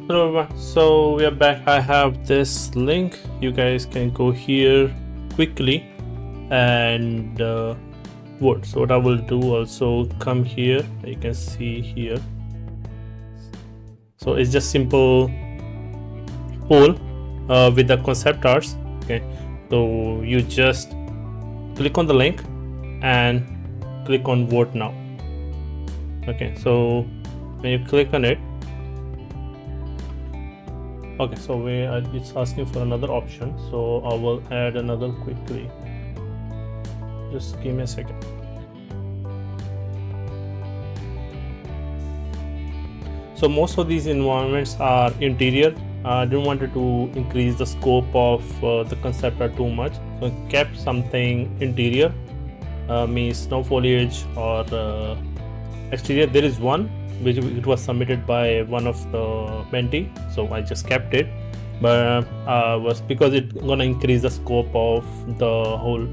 Hello everyone, so we are back. I have this link. You guys can go here quickly and vote. So what I will do, also come here, you can see here. So it's just simple poll with the concept arts. Okay, so you just click on the link and click on vote now. Okay, so when you click on it, okay, so it's asking for another option, so I will add another quickly. Just give me a second. So most of these environments are interior. I didn't want to increase the scope of the concept art too much, so I kept something interior, means snow foliage or exterior. There is one which it was submitted by one of the mentee, so I just kept it, but was because it's gonna increase the scope of the whole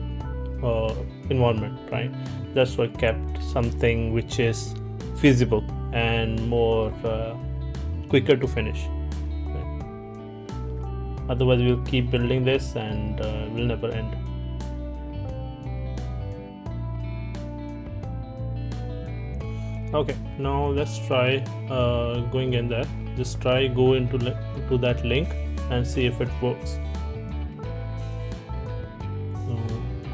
environment, right? That's why I kept something which is feasible and more quicker to finish. Right? Otherwise we'll keep building this and will never end. Okay, now let's try going in there. Just try go into that link and see if it works.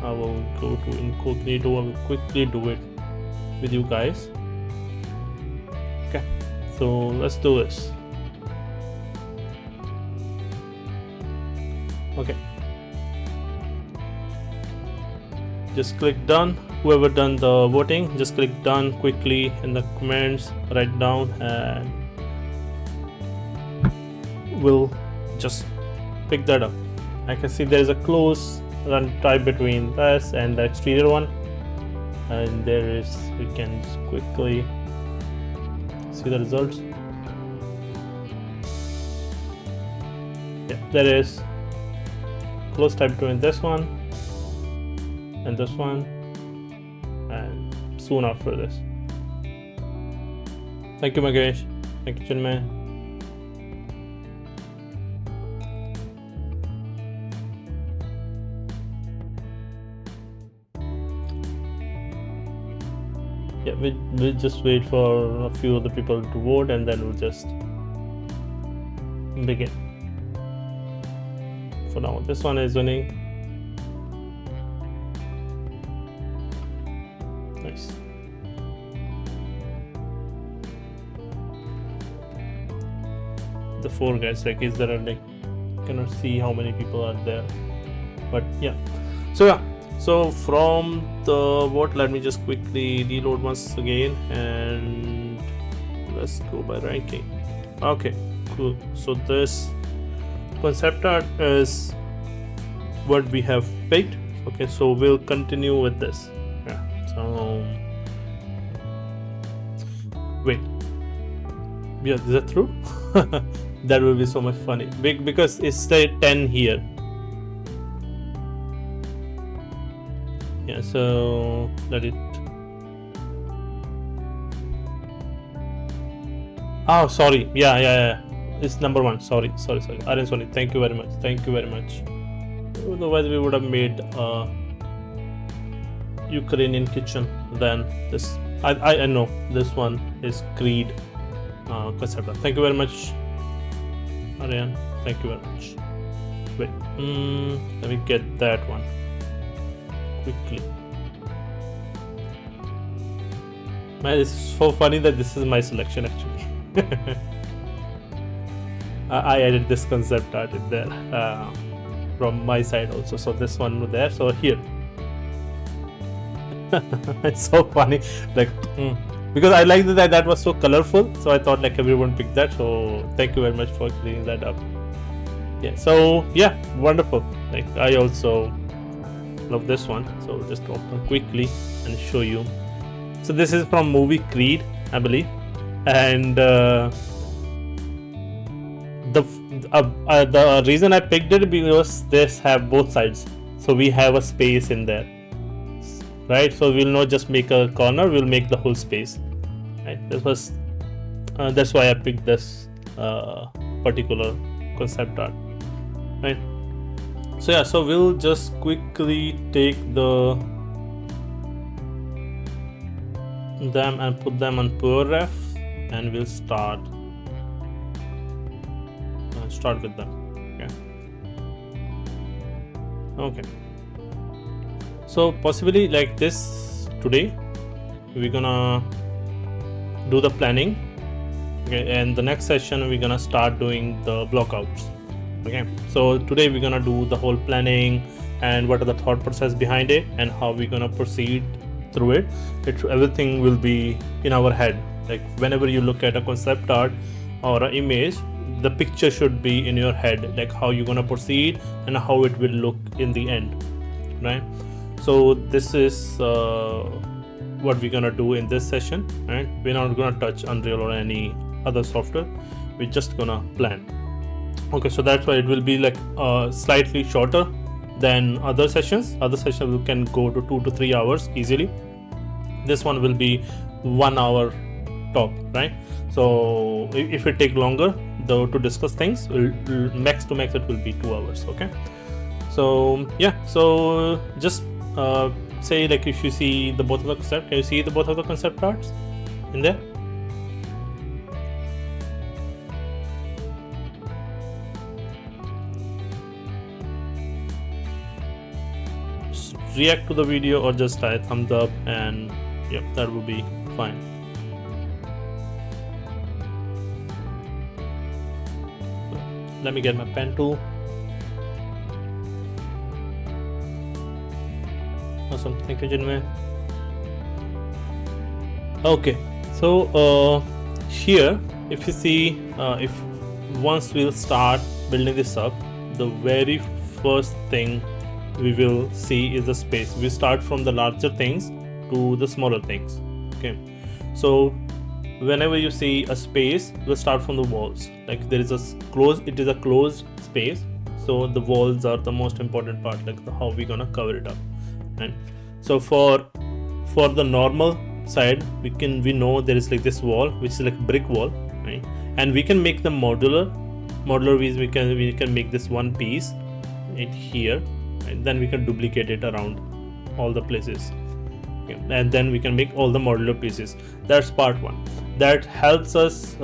I will go to incognito. I will quickly do it with you guys. Okay, so let's do this. Okay, just click done. Whoever done the voting, just click done quickly in the comments, write down, and we'll just pick that up. I can see there is a close run time between this and the exterior one, and there is, we can just quickly see the results. Yeah, there is close time between this one and this one, and soon after this. Thank you, Magesh. Thank you, Chinmay. Yeah, we'll just wait for a few other people to vote, and then we'll just begin. For now, this one is winning. Nice. The 4 guys, like, is there a, like, cannot see how many people are there, but yeah. So from the vote, let me just quickly reload once again and let's go by ranking. Okay, cool. So this concept art is what we have picked. Okay, so we'll continue with this. Yeah, so wait, yeah, is that true? That will be so much funny because it's the 10 here. Yeah, so let it. Oh, sorry. Yeah. It's number 1. Sorry. Aryan, sorry. Thank you very much. Otherwise, we would have made a Ukrainian kitchen. Then this, I know this one is Creed concept. Thank you very much, Aryan. Thank you very much. Wait, let me get that one quickly. Man, it's so funny that this is my selection actually. I added this concept art in there from my side also. So this one was there. So here, it's so funny. Like, because I like that was so colorful. So I thought like everyone picked that. So thank you very much for cleaning that up. Yeah. So yeah, wonderful. Like, I also love this one. So just open quickly and show you. So this is from movie Creed, I believe, and the reason I picked it because this have both sides, so we have a space in there, right? So we'll not just make a corner, we'll make the whole space, right? This was that's why I picked this particular concept art, right? So yeah, so we'll just quickly take them and put them on Power Ref, and we'll start with them. Okay, so possibly like this today we're gonna do the planning, okay, and the next session we're gonna start doing the blockouts. Okay, so today we're gonna do the whole planning and what are the thought process behind it and how we're gonna proceed through it. Everything will be in our head. Like whenever you look at a concept art or an image, the picture should be in your head, like how you're gonna proceed and how it will look in the end, right? So this is what we're gonna do in this session, right? We're not gonna touch Unreal or any other software. We're just gonna plan. Okay, so that's why it will be like slightly shorter than other sessions. Other sessions can go to 2 to 3 hours easily. This one will be 1 hour top, right? So if it take longer though to discuss things, max to max it will be 2 hours. Okay, so yeah, so just say like if you see the both of the concept, can you see the both of the concept arts in there? Just react to the video or just type thumbs up, and yep, that will be fine. Let me get my pen tool. Awesome, thank you, Jinmay. Okay, so here, if you see, if once we'll start building this up, the very first thing we will see is the space. We start from the larger things to the smaller things. Okay, so whenever you see a space, we'll start from the walls. Like there is it is a closed space, so the walls are the most important part, like how we're gonna cover it up. And so for the normal side, we know there is like this wall which is like brick wall, right? And we can make them modular ways. We can make this one piece right here, and then we can duplicate it around all the places. Okay. And then we can make all the modular pieces. That's part one. That helps us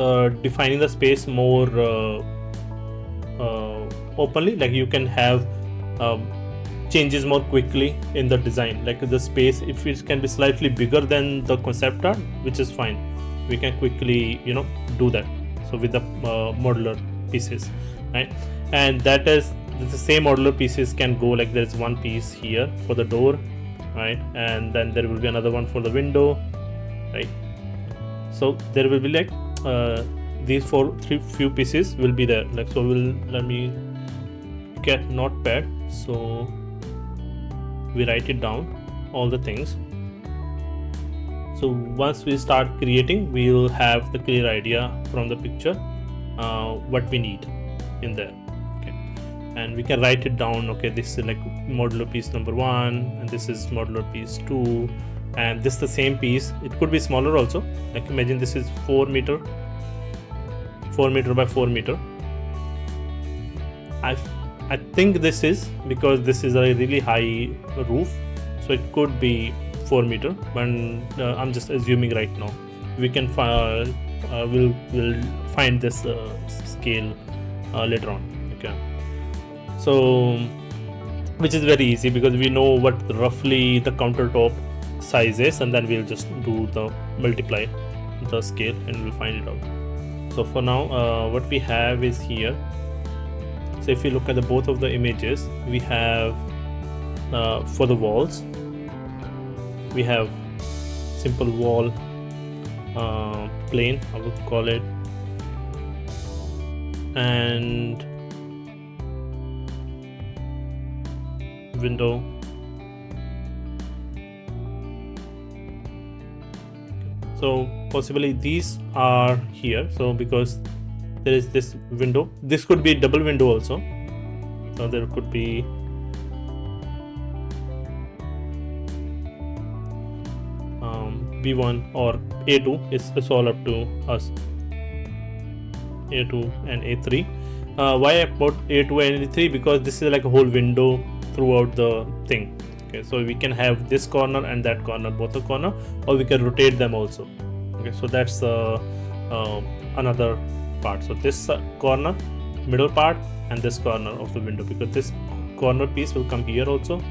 defining the space more openly. Like you can have changes more quickly in the design. Like the space, if it can be slightly bigger than the concept art, which is fine, we can quickly do that. So with the modular pieces, right? And that is the same modular pieces can go like there's one piece here for the door, right? And then there will be another one for the window, right? So there will be like these few pieces will be there. Like so, let me get notepad. So we write it down, all the things. So once we start creating, we will have the clear idea from the picture what we need in there. Okay, and we can write it down. Okay, this is like modular piece number 1, and this is modular piece 2, and this is the same piece. It could be smaller also. Like imagine this is 4 meter by 4 meter. I think this is because this is a really high roof, so it could be 4 meter, but I'm just assuming right now. We can we'll find this scale later on. Okay, so which is very easy because we know what roughly the countertop size is, and then we'll just do the multiply the scale and we'll find it out. So for now, what we have is here. So if you look at both of the images, we have for the walls, we have simple wall plane, I would call it, and window. So possibly these are here. So because there is this window, this could be double window also. So there could be B1 or A2. It's all up to us. A2 and A3. Why I put A2 and A3? Because this is like a whole window throughout the thing. Okay, so we can have this corner and that corner, both the corner, or we can rotate them also. Okay, so that's another part. So this corner, middle part, and this corner of the window, because this corner piece will come here also,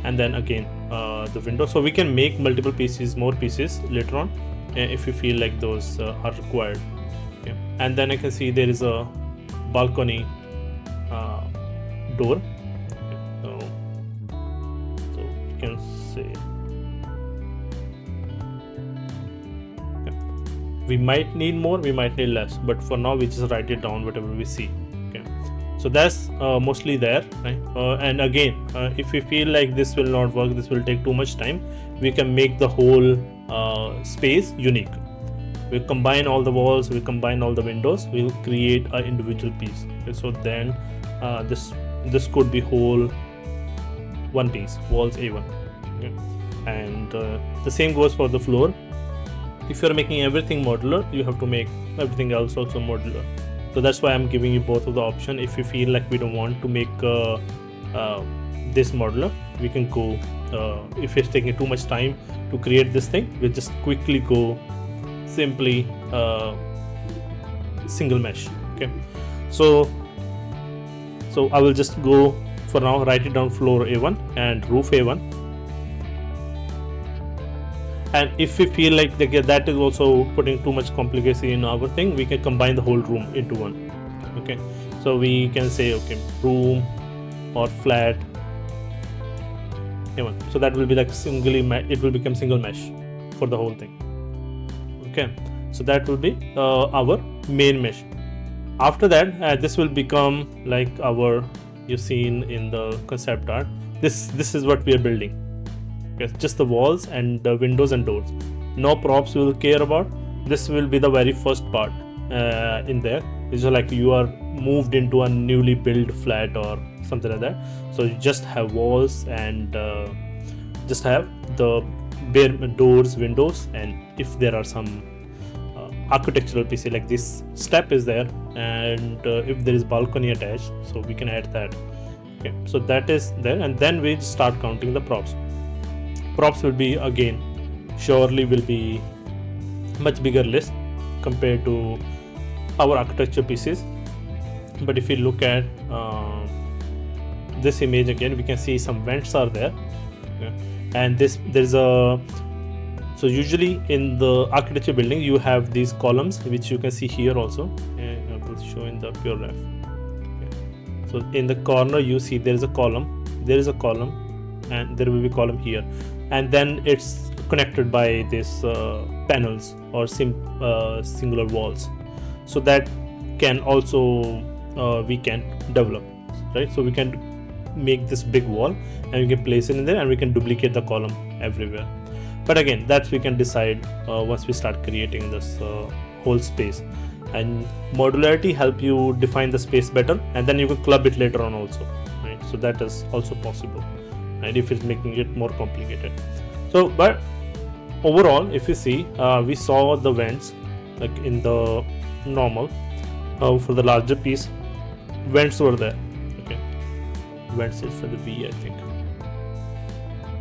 and then again the window. So we can make multiple pieces, more pieces later on, if we feel like those are required. Okay. And then I can see there is a balcony door. Okay. So you can say, okay, we might need more, we might need less, but for now we just write it down whatever we see. Okay, so that's mostly there, right? And again, if we feel like this will not work, this will take too much time, we can make the whole space unique. We combine all the walls, we combine all the windows, we'll create an individual piece. Okay, so then this could be whole one piece, walls A1. Okay. And the same goes for the floor. If you're making everything modular, you have to make everything else also modular. So that's why I'm giving you both of the option. If you feel like we don't want to make this modular, we can go, if it's taking too much time to create this thing, we'll just quickly go simply single mesh. Okay, so I will just go for now, write it down, floor A1 and roof A1. And if we feel like that is also putting too much complexity in our thing, we can combine the whole room into one. Okay, so we can say, okay, room or flat A1. So that will be like it will become single mesh for the whole thing. Okay, so that will be our main mesh. After that, this will become like our, you've seen in the concept art, this is what we are building. Okay, just the walls and the windows and doors. No props we will care about. This will be the very first part in there. It's like you are moved into a newly built flat or something like that. So you just have walls and just have the bare doors, windows, and if there are some architectural pieces like this step is there, and if there is balcony attached, so we can add that. Okay, so that is there, and then we start counting the props. Props will be, again, surely will be much bigger list compared to our architecture pieces. But if we look at this image again, we can see some vents are there. Okay. And there's a, so usually in the architecture building you have these columns, which you can see here also, and I will show in the pure ref. Okay. So in the corner you see there is a column, and there will be column here, and then it's connected by this panels or singular walls. So that can also we can develop, right? So we can make this big wall and we can place it in there, and we can duplicate the column everywhere. But again, that we can decide once we start creating this whole space. And modularity help you define the space better, and then you can club it later on also, right? So that is also possible, and if it's making it more complicated. So, but overall, if you see, we saw the vents like in the normal. For the larger piece, vents were there. Okay, vents is for the V, I think.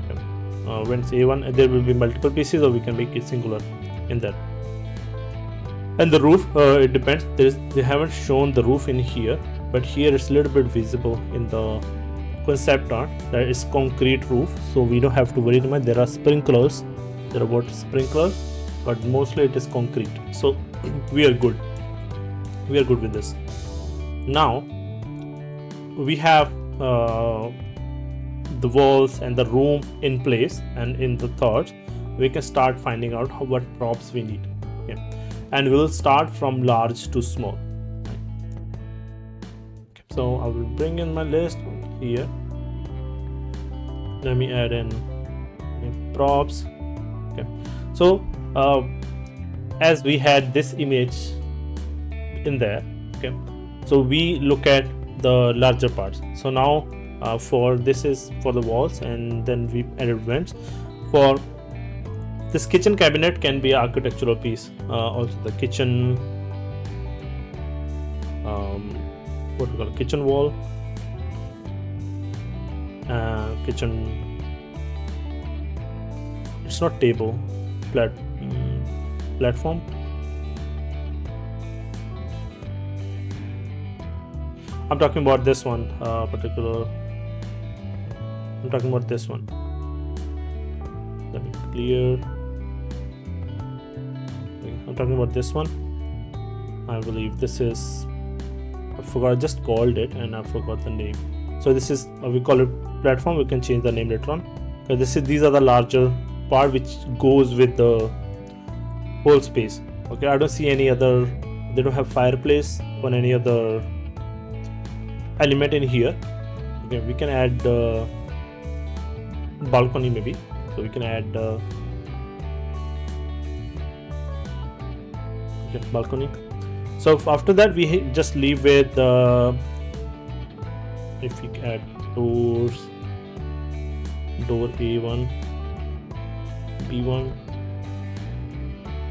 Okay. Vents A1, there will be multiple pieces, or we can make it singular in that. And the roof, it depends. They haven't shown the roof in here, but here it's a little bit visible in the concept art. That is concrete roof, so we don't have to worry too much. There are sprinklers, there are water sprinklers, but mostly it is concrete. So we are good. We are good with this. Now we have the walls and the room in place, and in the thoughts we can start finding out what props we need. Okay. And we'll start from large to small. Okay. So I will bring in my list here. Let me add in props. Okay. So as we had this image in there, okay, so we look at the larger parts. So now for this is for the walls, and then we added vents. For this kitchen cabinet can be an architectural piece. Also the kitchen what we call a kitchen wall, kitchen, it's not table, platform. I'm talking about this one particular. I'm talking about this one. Let me clear. Okay, I'm talking about this one. I believe this is, I forgot, I just called it and I forgot the name. So this is, we call it platform. We can change the name later on. So these are the larger part which goes with the whole space. Okay, I don't see any other, they don't have fireplace or any other element in here. Okay, we can add balcony maybe. So we can add balcony. So after that we just leave with if we add doors, door A1, B1,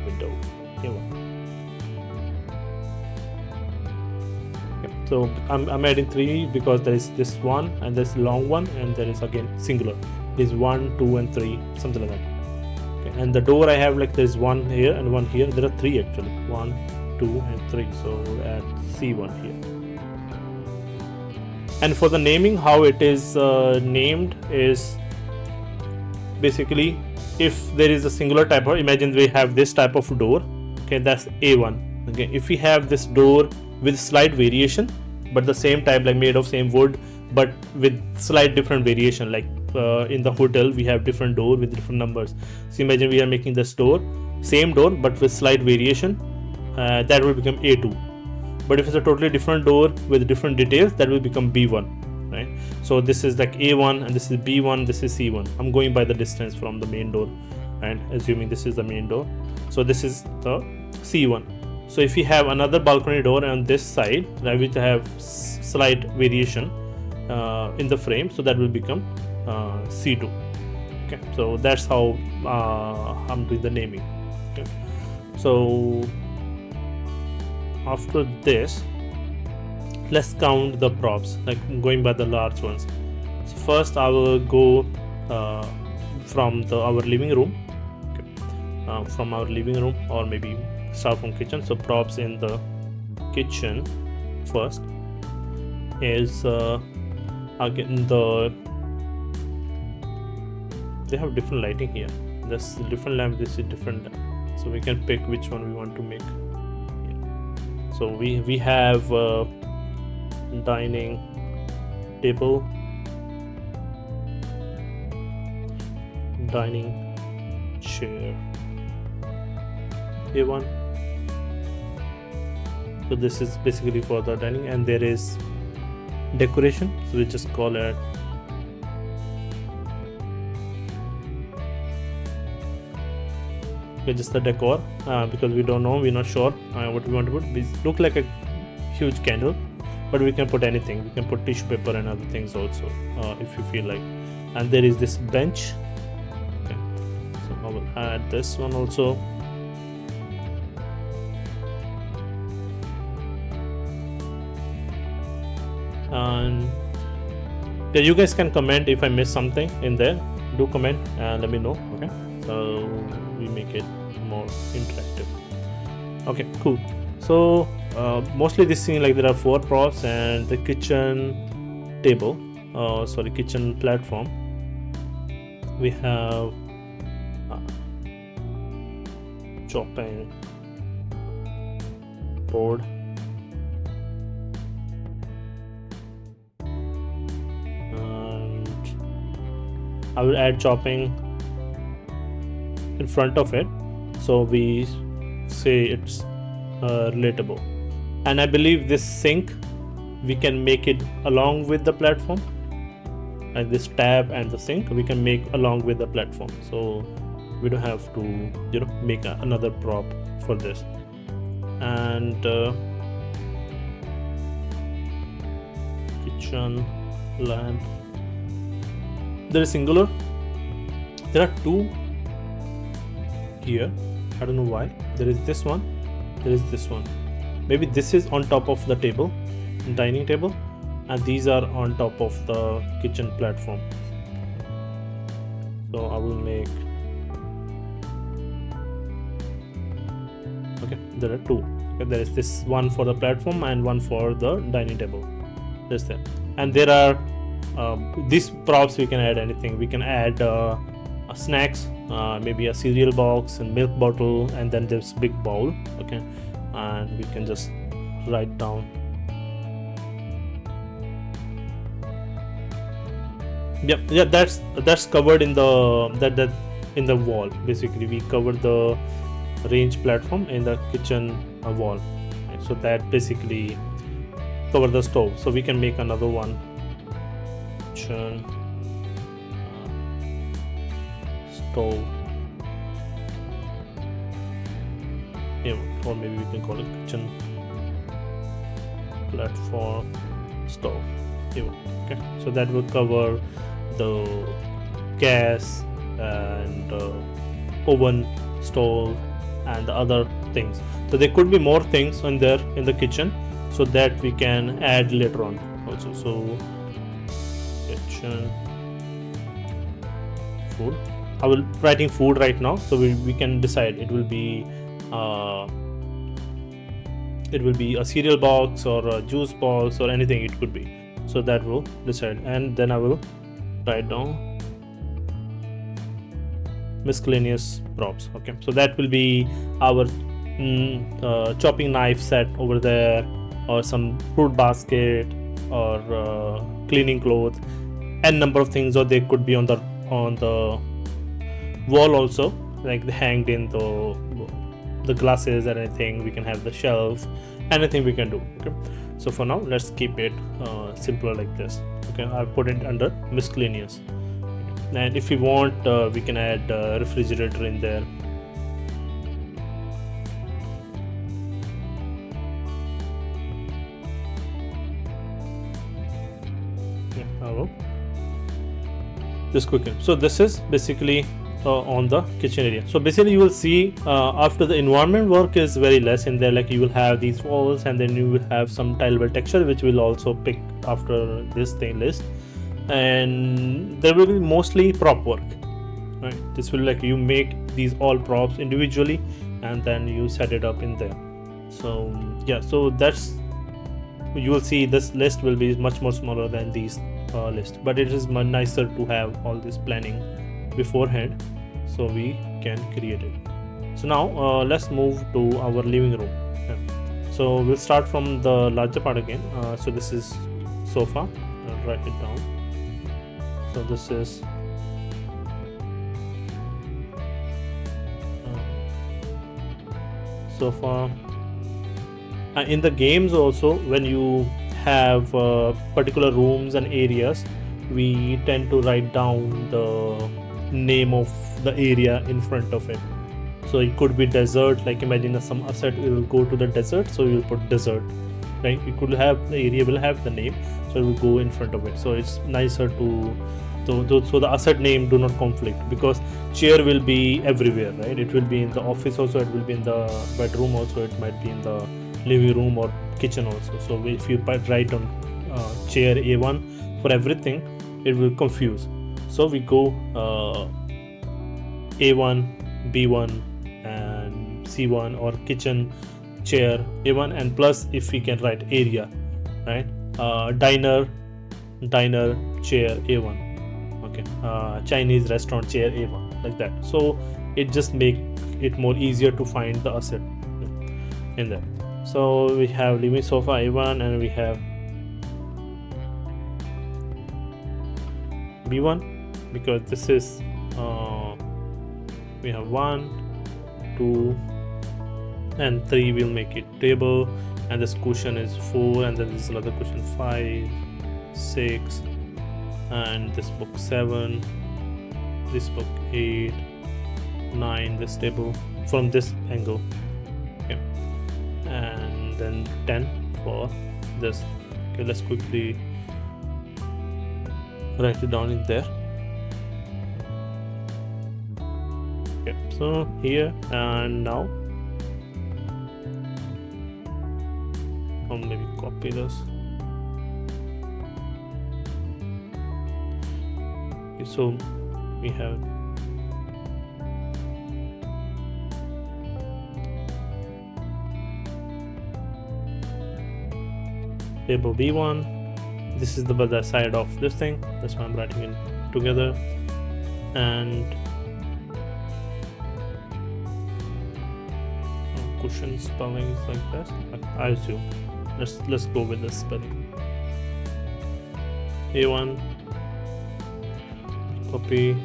window A1. Okay. So I'm adding 3 because there is this one and this long one, and there is again singular. Is 1, 2 and 3, something like that. Okay. And the door I have, like there's one here and one here. There are 3 actually, 1, 2 and 3. So we'll add C1 here. And for the naming, how it is named is basically, if there is a singular type, or imagine we have this type of door, okay, that's A1. Okay, if we have this door with slight variation but the same type, like made of same wood but with slight different variation, like in the hotel we have different door with different numbers. So imagine we are making this door, same door but with slight variation, that will become A2. But if it's a totally different door with different details, that will become B1, right? So this is like A1 and this is B1, this is C1. I'm going by the distance from the main door and assuming this is the main door. So this is the C1. So if we have another balcony door on this side, that will have slight variation in the frame, so that will become C2. Okay, so that's how I'm doing the naming. Okay, so after this, let's count the props, like going by the large ones. So first I will go from our living room. Okay. From our living room, or maybe start from kitchen. So props in the kitchen first is again they have different lighting here. This different lamp, this is different lamp. So we can pick which one we want to make. So we have dining table, dining chair, A1. So this is basically for the dining, and there is decoration, so we just call it just the decor, because we don't know, we're not sure what we want to put. It look like a huge candle, but we can put anything. We can put tissue paper and other things also, if you feel like. And there is this bench. Okay. So I will add this one also. And yeah, you guys can comment if I miss something in there. Do comment and let me know. Okay, so we make it more interactive. Okay, cool. So mostly this thing, like there are 4 props and the kitchen table, kitchen platform. We have chopping board, and I will add chopping in front of it, so we say it's relatable. And I believe this sink, we can make it along with the platform, and this tab and the sink we can make along with the platform, so we don't have to make another prop for this. And kitchen lamp, there is singular, there are 2 here. I don't know why. There is this one, there is this one. Maybe this is on top of the table, dining table, and these are on top of the kitchen platform. So I will make, okay, there are two. Okay, there is this one for the platform and one for the dining table. Just there. And there are these props. We can add anything. We can add snacks, maybe a cereal box and milk bottle, and then this big bowl. Okay, and we can just write down. Yeah, that's covered in the that in the wall. Basically, we covered the range platform in the kitchen wall. Right? So that basically cover the stove. So we can make another one. Kitchen stove. Yeah, or maybe we can call it kitchen platform stove. Yeah, okay, so that will cover the gas and oven, stove, and the other things. So there could be more things in there in the kitchen, so that we can add later on also. So kitchen food. I will writing food right now, so we can decide it will be a cereal box or a juice box or anything it could be. So that will decide, and then I will write down miscellaneous props. Okay, so that will be our chopping knife set over there, or some fruit basket, or cleaning cloth, and number of things. Or they could be on the wall also, like hanged in the glasses or anything. We can have the shelf, anything we can do. Okay, so for now let's keep it simpler like this. Okay, I'll put it under miscellaneous. Okay. And if we want, we can add refrigerator in there. Yeah, I will just quickly. So this is basically on the kitchen area. So basically you will see after the environment work is very less in there, like you will have these walls, and then you will have some tileable texture which will also pick after this thing list, and there will be mostly prop work, right? This will, like, you make these all props individually and then you set it up in there. So yeah, so that's, you will see this list will be much more smaller than these list, but it is much nicer to have all this planning beforehand, so we can create it. So now let's move to our living room. Okay. So we'll start from the larger part again. So this is sofa. I'll write it down. So this is sofa. In the games also, when you have particular rooms and areas, we tend to write down the name of the area in front of it. So it could be desert, like imagine some asset will go to the desert, so you will put desert, right? You could have, the area will have the name, so it will go in front of it. So it's nicer to so the asset name do not conflict, because chair will be everywhere, right? It will be in the office also, it will be in the bedroom also, it might be in the living room or kitchen also. So if you write on chair A1 for everything, it will confuse. So we go A1, B1 and C1, or kitchen, chair A1, and plus if we can write area, right? Diner, chair A1. Okay, Chinese restaurant, chair A1, like that. So it just make it more easier to find the asset in there. So we have living sofa A1, and we have B1, because this is we have 1, 2 and 3. We'll make it table, and this cushion is 4, and then there's another cushion 5, 6, and this book 7, this book 8, 9, this table from this angle. Okay, and then 10 for this. Okay, let's quickly write it down in there. Okay, so here and now, I'll maybe copy this. Okay, so we have table B1. This is the side of this thing. That's why I'm writing it together. And cushion spelling is like this. I assume. Let's go with this spelling. A1. Copy.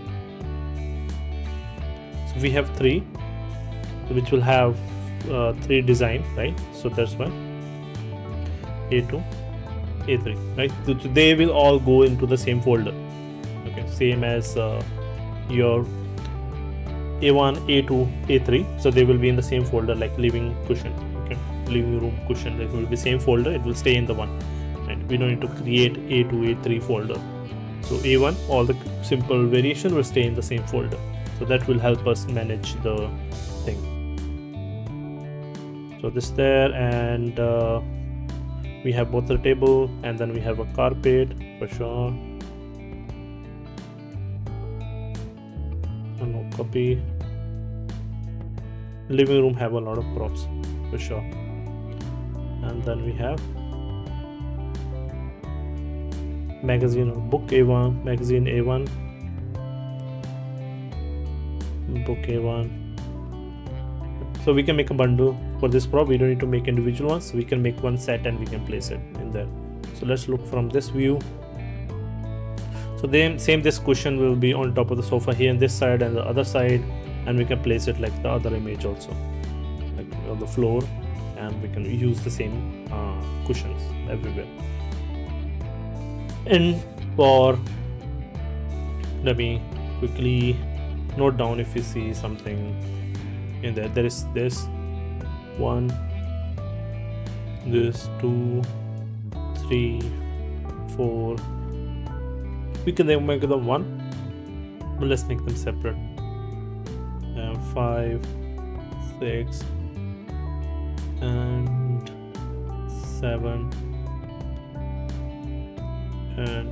So we have 3, which will have 3 design, right? So that's why A2, A3, right? So they will all go into the same folder. Okay, same as your A1, A2, A3. So they will be in the same folder, like living cushion. Okay, living room cushion. It will be same folder. It will stay in the one. Right? We don't need to create A2, A3 folder. So A1, all the simple variation will stay in the same folder. So that will help us manage the thing. So this there, and we have both the table, and then we have a carpet for sure. No copy. Living room have a lot of props for sure. And then we have magazine or book A1, magazine A1, book A1. So we can make a bundle for this prop. We don't need to make individual ones. We can make one set and we can place it in there. So let's look from this view. So then same, this cushion will be on top of the sofa here on this side and the other side, and we can place it like the other image also, like on the floor, and we can use the same cushions everywhere. And for, let me quickly note down if you see something in there. There is this 1, this 2, 3, 4. We can then make them 1, but let's make them separate. 5, 6, and 7, and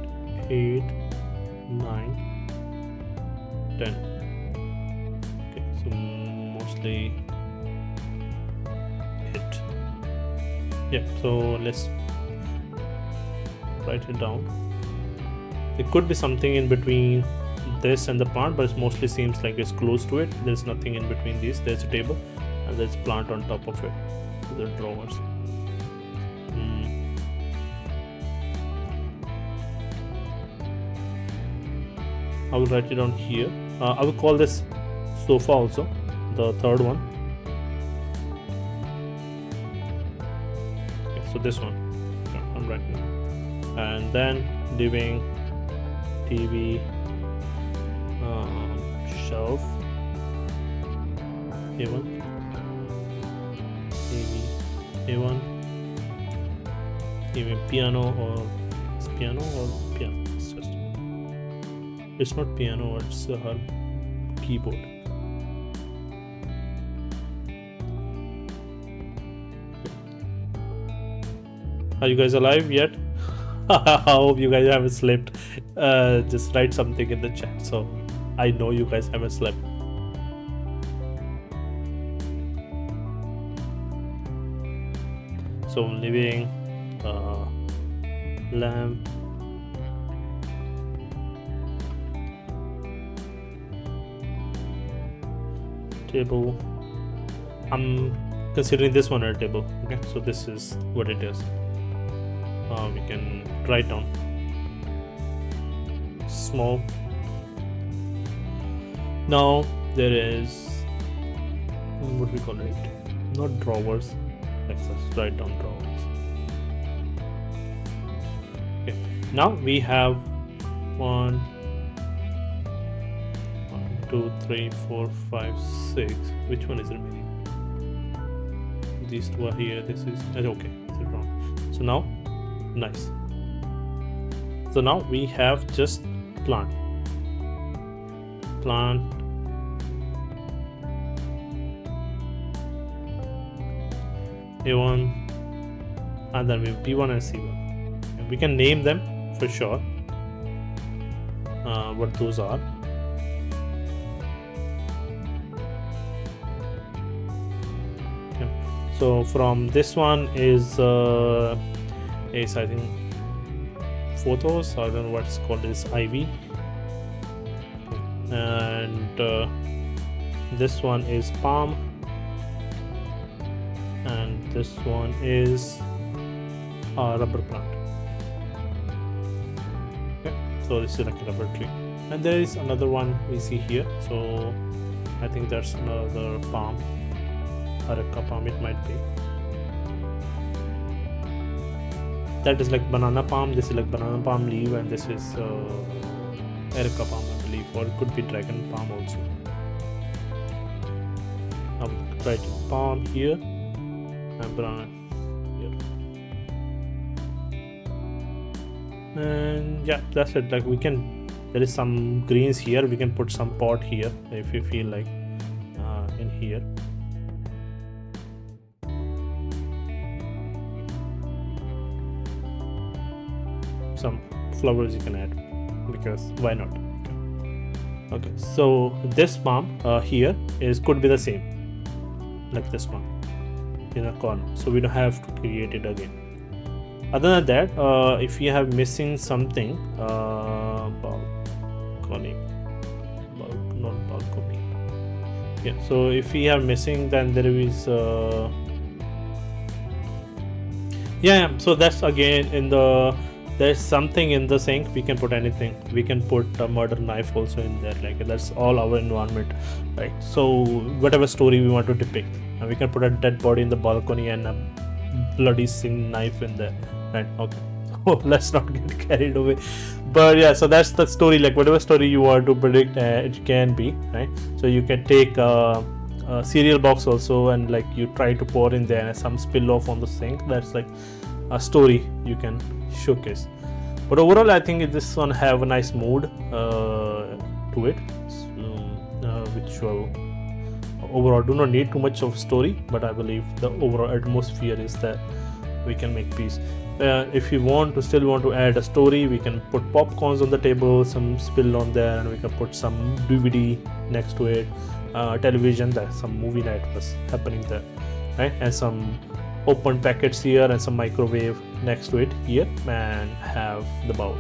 8, 9, 10. Okay, so mostly it. Yeah, so let's write it down. There could be something in between this and the plant, but it mostly seems like it's close to it. There's nothing in between these. There's a table and there's plant on top of it. The drawers. I will write it down here. I will call this sofa also, the third one. Okay, so this one, okay, I'm writing it. And then living, TV, shelf, A1, TV, A1, even piano, or it's piano or piano. It's not piano, it's her keyboard. Are you guys alive yet? I hope you guys haven't slept. Just write something in the chat so I know you guys haven't slept. So living, lamp, table. I'm considering this one a table. Okay, so this is what it is. We can write down small. Now there is, what we call it, not drawers. Let's write down drawers. Okay, now we have 1, 2, 3, 4, 5, 6. Which one is remaining? These two are here. This is okay. This is wrong. So now, nice. So now we have just plant, A1, and then we have B1 and C1. And we can name them for sure. what those are. Okay. So from this one is I think photos. I don't know what it's called. Is Ivy, and this one is palm, and this one is rubber plant. Okay, so this is like a rubber tree, and there is another one we see here. So I think that's another palm, areca palm. It might be. That is like banana palm. This is like banana palm leaf, and this is areca palm, I believe, or it could be dragon palm also. Right, palm here and banana here, and yeah, that's it. Like we can, there is some greens here. We can put some pot here if you feel like in here. Some flowers you can add, because why not? Okay, so this palm here is could be the same like this one in a corner, so we don't have to create it again. Other than that, if you have missing something, balcony, not balcony, yeah, so if we have missing, then there is yeah, so that's again in the, there's something in the sink. We can put anything. We can put a murder knife also in there. Like that's all our environment, right? So whatever story we want to depict, and we can put a dead body in the balcony and a bloody sing knife in there, right? Okay. Oh, let's not get carried away. But yeah, so that's the story. Like whatever story you want to predict, it can be, right? So you can take a cereal box also, and like you try to pour in there and some spill off on the sink. That's like a story you can showcase. But overall, I think this one have a nice mood to it, which will overall do not need too much of story, but I believe the overall atmosphere is that we can make peace. If you still want to add a story, we can put popcorns on the table, some spill on there, and we can put some DVD next to it, television, that some movie night was happening there, right? And some open packets here and some microwave next to it here, and have the bowl.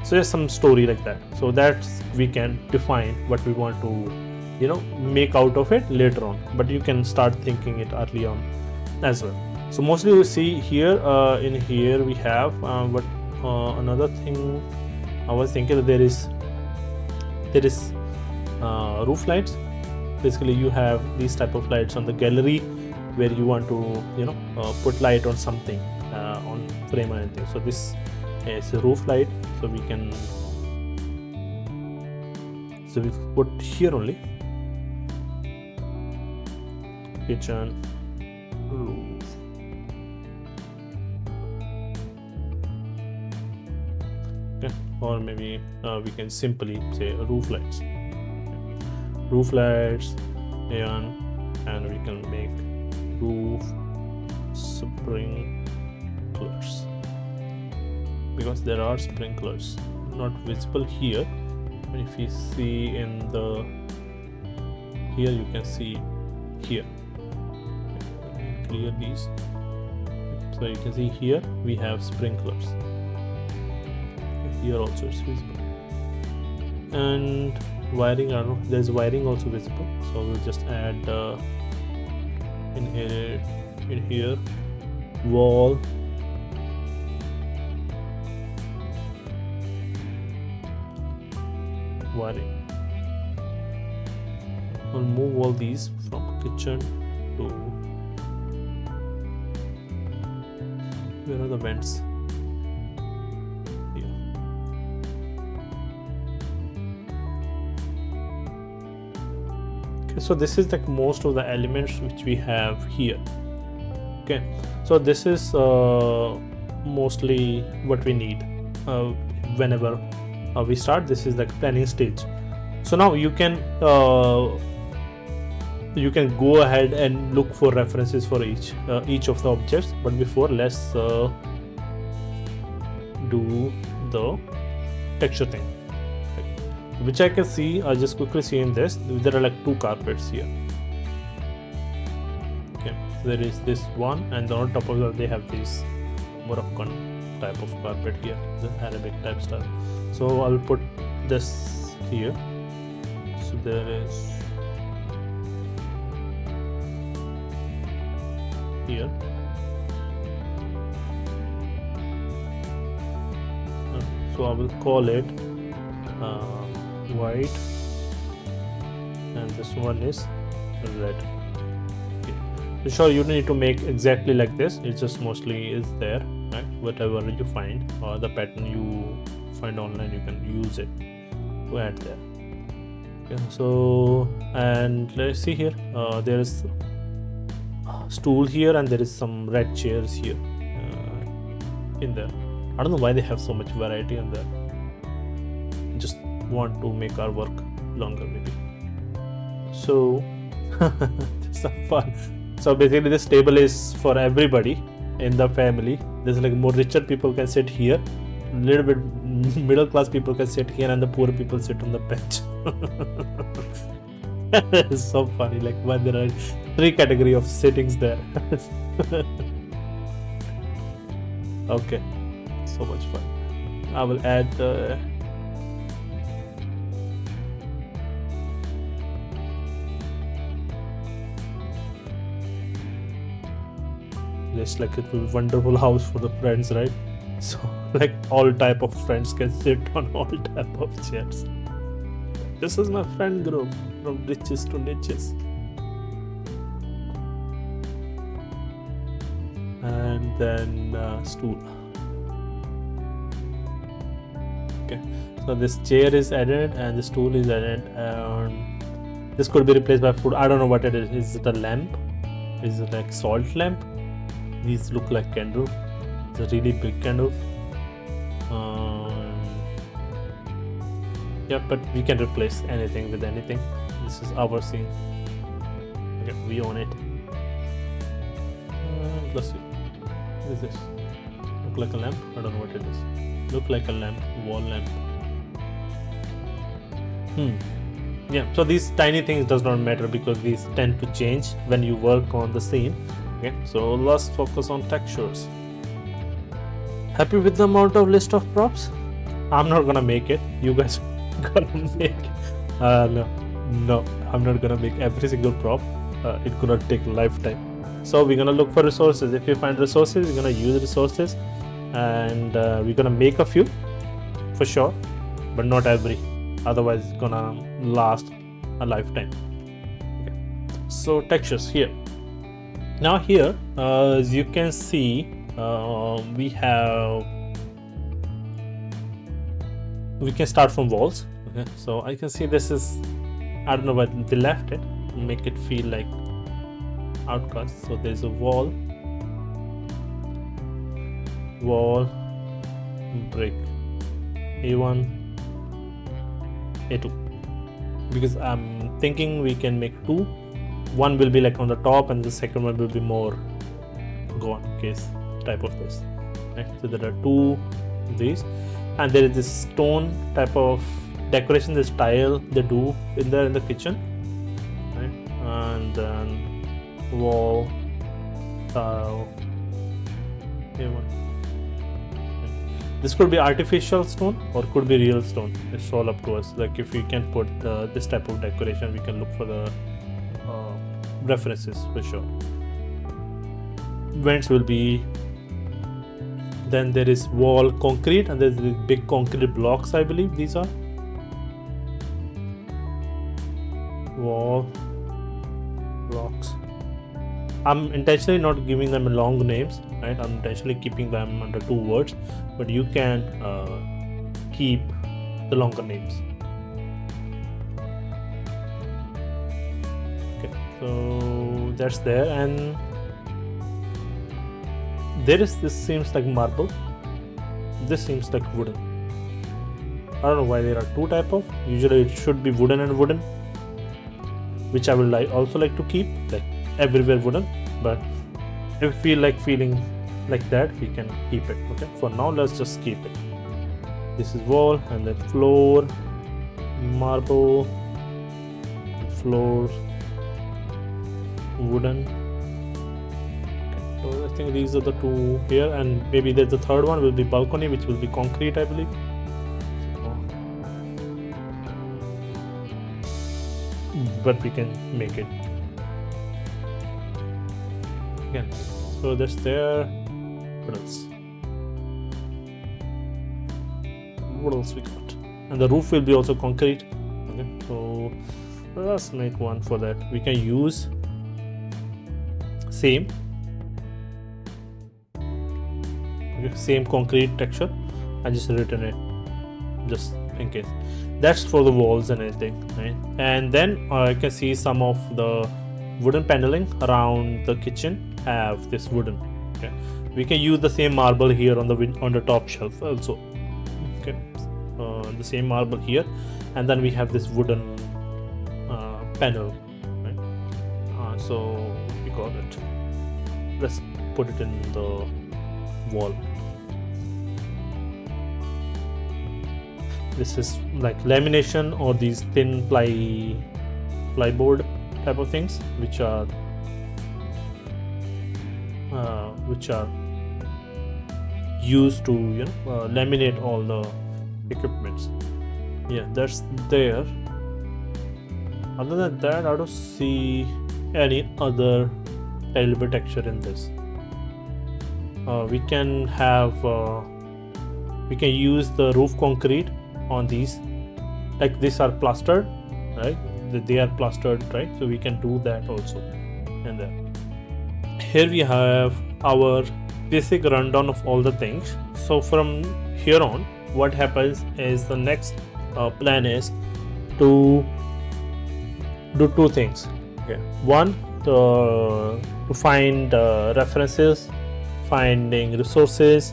So there's some story like that. So that's, we can define what we want to, make out of it later on, but you can start thinking it early on as well. So mostly you see here, in here we have another thing I was thinking that there is roof lights. Basically you have these type of lights on the gallery where you want to put light on something, on frame or anything. So this is a roof light, so we put here only kitchen roof. Okay. Or maybe we can simply say roof lights, and we can make roof sprinklers, because there are sprinklers not visible here, but if you see in the here, you can see here. Let me clear these. So you can see here we have sprinklers. Here also it's visible, and wiring, I don't know, there's wiring also visible, so we'll just add in here wall, wiring. I'll move all these from kitchen to, where are the vents? So this is like most of the elements which we have here. Okay, so this is mostly what we need whenever we start. This is like planning stage. So now you can go ahead and look for references for each of the objects, but before, let's do the texture thing. which I can see, I'll just quickly see in this, there are like 2 carpets here. Okay, so there is this one, and on top of that they have this Moroccan type of carpet here, the Arabic type style. So I'll put this here. So there is here. So I will call it white, and this one is red. Okay. So sure, you need to make exactly like this. It just mostly is there, right? Whatever you find or the pattern you find online, you can use it to add there. Okay, so, and let's see here, there is a stool here, and there is some red chairs here in there. I don't know why they have so much variety in there. Just want to make our work longer maybe. So just have fun. So basically this table is for everybody in the family. There's like more richer people can sit here, a little bit middle class people can sit here, and the poor people sit on the bench. It's so funny, like when there are 3 category of sittings there. Okay, so much fun. I will add the just like it will be wonderful house for the friends, right? So like all type of friends can sit on all type of chairs. This is my friend group, from riches to niches. And then stool. Okay, so this chair is added and the stool is added, and this could be replaced by food. I don't know what it is. Is it a lamp? Is it like salt lamp? These look like candle. It's a really big candle. Yeah, but we can replace anything with anything. This is our scene. Okay, we own it. Let's see. What is this? Look like a lamp? I don't know what it is. Look like a lamp. Wall lamp. Yeah, so these tiny things does not matter because these tend to change when you work on the scene. Okay, so let's focus on textures. Happy with the amount of list of props? I'm not gonna make it. You guys gonna make no, I'm not gonna make every single prop. It's gonna take a lifetime. So we're gonna look for resources. If you find resources, we're gonna use resources, and we're gonna make a few for sure, but not every. Otherwise, it's gonna last a lifetime. Okay. So textures here. Now here, as you can see, we can start from walls. Okay, so I can see this is, I don't know why they left it, make it feel like outcast. So there's a wall, brick, A1, A2, because I'm thinking we can make 2. One will be like on the top, and the second one will be more gone case type of this. Right? So there are 2 of these, and there is this stone type of decoration, this tile they do in the kitchen, right? And then wall, tile, A1. This could be artificial stone or could be real stone. It's all up to us. Like if we can put this type of decoration, we can look for the references for sure. Vents will be, then there is wall concrete, and there's these big concrete blocks, I believe these are. Wall blocks. I'm intentionally not giving them long names, right? I'm intentionally keeping them under 2 words, but you can keep the longer names. Okay, so that's there, and this seems like marble. This seems like wooden. I don't know why there are 2 type of. Usually it should be wooden and wooden, which I will also like to keep, like everywhere wooden. But if we feel like feeling like that, we can keep it. Okay, for now let's just keep it. This is wall, and then floor marble, floor, wooden. So I think these are the two here, and maybe there's the third one will be balcony, which will be concrete, I believe. But we can make it again. So that's there. What else? What else we got? And the roof will be also concrete. Okay, so let's make one for that. We can use same concrete texture. I just written it just in case. That's for the walls and everything, right? And then I can see some of the wooden paneling around the kitchen have this wooden. Okay, we can use the same marble here on the top shelf also. Okay, the same marble here, and then we have this wooden panel, right? So we got it. Let's put it in the wall. This is like lamination or these thin plyboard type of things, which are used to laminate all the equipments. Yeah, that's there. Other than that, I don't see any other valuable texture in this. We can use the roof concrete on these, like these are plastered, right? They are plastered, right? So we can do that also. And then here we have our basic rundown of all the things. So from here on, what happens is the next plan is to do two things. Okay, one, to find references, finding resources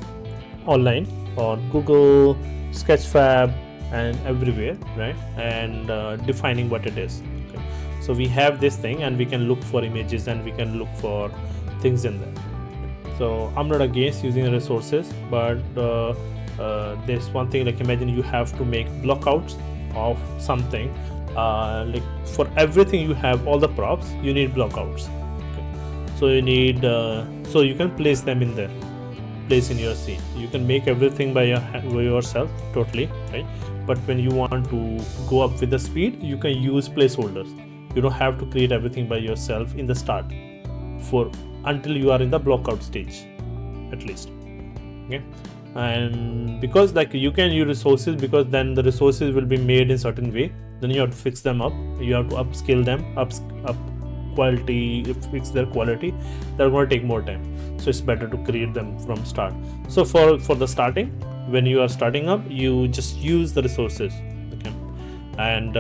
online on Google, Sketchfab, and everywhere, right? And defining what it is. Okay, so we have this thing, and we can look for images, and we can look for things in there. So I'm not against using resources, but there's one thing, like imagine you have to make blockouts of something. Like for everything you have all the props, you need blockouts. Okay, so you need so you can place them in there, place in your scene. You can make everything by yourself totally, right? But when you want to go up with the speed, you can use placeholders. You don't have to create everything by yourself in the start until you are in the blockout stage, at least. Okay, and because like you can use resources, because then the resources will be made in certain way, then you have to fix them up, you have to upscale them, up quality, fix their quality. They're going to take more time, so it's better to create them from start. So for the starting, when you are starting up, you just use the resources. Okay, and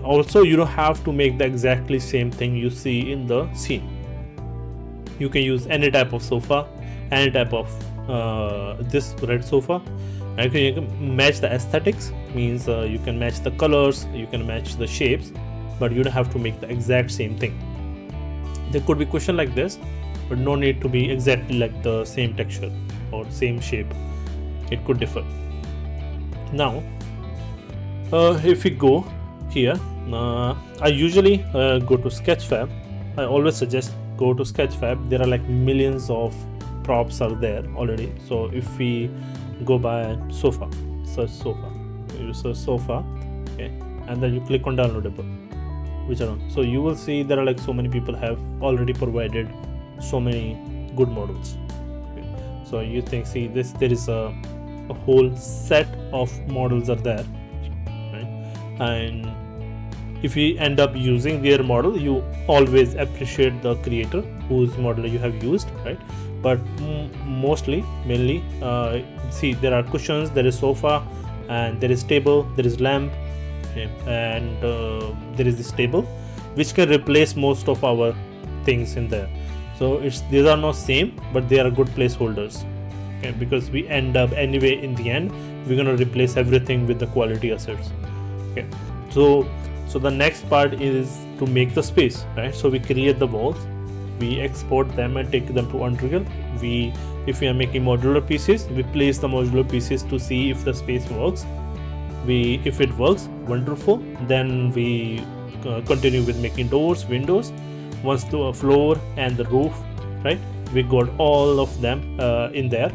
also you don't have to make the exactly same thing you see in the scene. You can use any type of sofa, any type of this red sofa. And you can match the aesthetics, means you can match the colors, you can match the shapes, but you don't have to make the exact same thing. There could be question like this, but no need to be exactly like the same texture or same shape. It could differ. Now if we go here, I usually go to Sketchfab. I always suggest go to Sketchfab. There are like millions of props are there already. So if we go by sofa, search sofa, you search sofa, okay, and then you click on downloadable, which are on. So you will see there are like so many people have already provided so many good models. Okay. So you think, see this, there is a whole set of models are there, right? And if you end up using their model, you always appreciate the creator whose model you have used, right? But mainly see, there are cushions, there is sofa, and there is table, there is lamp, okay, and there is this table which can replace most of our things in there. So these are not same, but they are good placeholders, okay, because we end up anyway in the end we're going to replace everything with the quality assets. Okay, so the next part is to make the space, right? So we create the walls, we export them and take them to Unreal. If we are making modular pieces, we place the modular pieces to see if the space works. if it works, wonderful. Then we continue with making doors, windows. Once the floor and the roof, right, we got all of them in there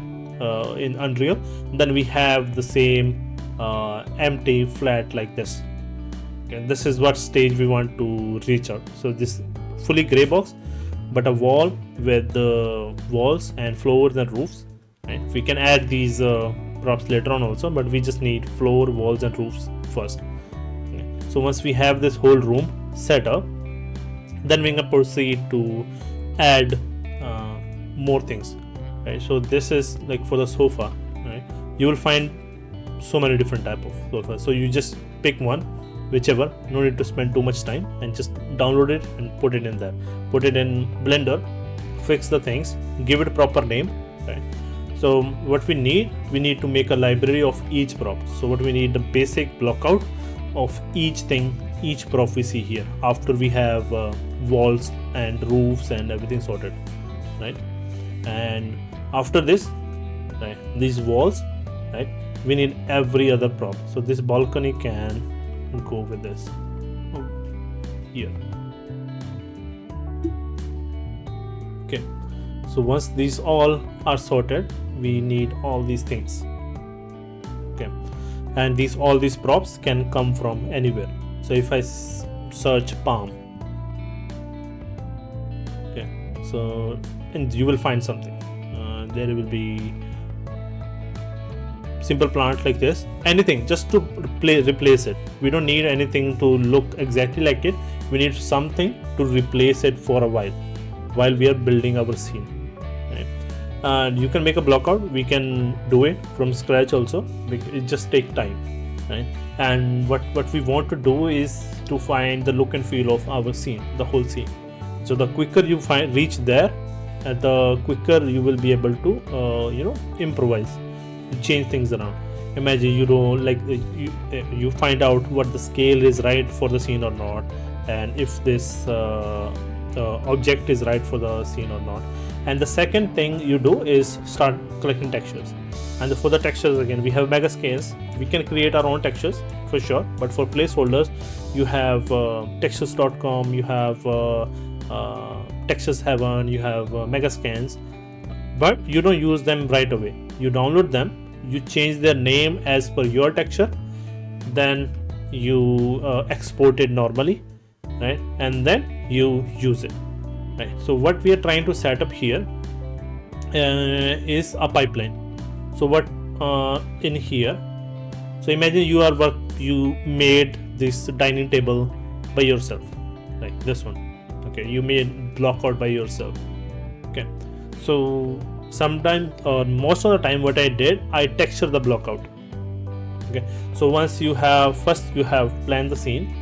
in Unreal. Then we have the same empty flat like this. And this is what stage we want to reach out. So this fully gray box, but a wall with the walls and floors and roofs, right? We can add these props later on also, but we just need floor, walls and roofs first. Okay. So once we have this whole room set up, then we can proceed to add more things, right? So this is like for the sofa, right? You will find so many different type of sofa, so you just pick one, whichever. No need to spend too much time, and just download it and put it in there, put it in Blender, fix the things, give it a proper name, right? So what we need to make a library of each prop. So what we need, the basic blockout of each thing, each prop we see here, after we have walls and roofs and everything sorted, right? And after this, right, these walls, right, we need every other prop. So this balcony can go with this here. Okay, so once these all are sorted, we need all these things. Okay, and all these props can come from anywhere. So if I search palm, okay, so and you will find something. There will be simple plant like this, anything just to replace it. We don't need anything to look exactly like it. We need something to replace it for a while we are building our scene, right? And you can make a blockout. We can do it from scratch also. It just take time, right? And what we want to do is to find the look and feel of our scene, the whole scene. So the quicker you reach there, the quicker you will be able to improvise, change things around. Imagine you find out what the scale is right for the scene or not, and if this object is right for the scene or not. And the second thing you do is start collecting textures. And for the textures, again, we have mega scales. We can create our own textures for sure, but for placeholders, you have textures.com, you have Textures Heaven, you have mega scans, but you don't use them right away. You download them, you change their name as per your texture, then you export it normally, right? And then you use it, right? So what we are trying to set up here is a pipeline. So what in here, so imagine you made this dining table by yourself, like this one. Okay, you made blockout by yourself. Okay, so sometimes or most of the time what I did, I texture the blockout. Okay, so once you have planned the scene,